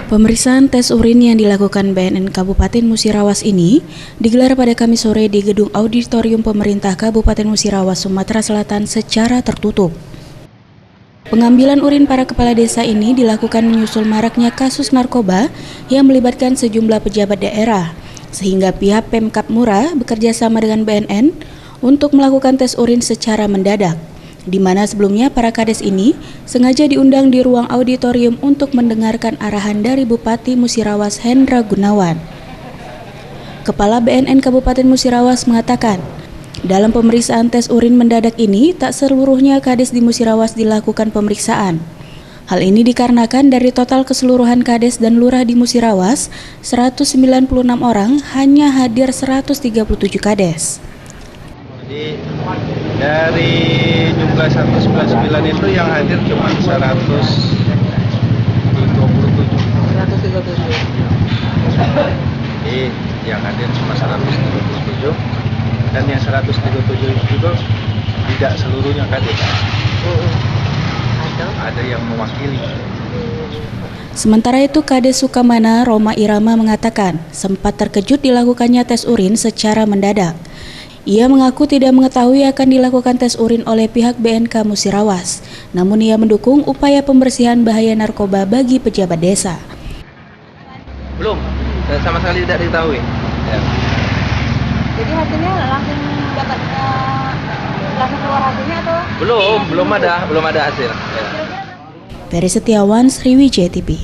Pemeriksaan tes urin yang dilakukan BNN Kabupaten Musirawas ini digelar pada Kamis sore di Gedung Auditorium Pemerintah Kabupaten Musirawas, Sumatera Selatan secara tertutup. Pengambilan urin para kepala desa ini dilakukan menyusul maraknya kasus narkoba yang melibatkan sejumlah pejabat daerah, sehingga pihak Pemkab Mura bekerja sama dengan BNN untuk melakukan tes urin secara mendadak, di mana sebelumnya para kades ini sengaja diundang di ruang auditorium untuk mendengarkan arahan dari Bupati Musirawas Hendra Gunawan. Kepala BNN Kabupaten Musirawas mengatakan, dalam pemeriksaan tes urin mendadak ini tak seluruhnya kades di Musirawas dilakukan pemeriksaan. Hal ini dikarenakan dari total keseluruhan kades dan lurah di Musirawas, 196 orang hanya hadir 137 kades. Jadi dari jumlah 199 itu yang hadir cuma 137. Jadi yang hadir cuma 137 dan yang 137 juga tidak seluruhnya kades. Ada yang mewakili. Sementara itu, Kades Sukamana Roma Irama mengatakan sempat terkejut dilakukannya tes urin secara mendadak. Ia mengaku tidak mengetahui akan dilakukan tes urin oleh pihak BNK Musirawas, namun ia mendukung upaya pembersihan bahaya narkoba bagi pejabat desa. Belum, sama sekali tidak diketahui. Ya. Jadi hasilnya langsung dapat langsung keluar hasilnya atau? Belum ada hasil. Ya. Ferry Setiawan, Sriwijaya TV.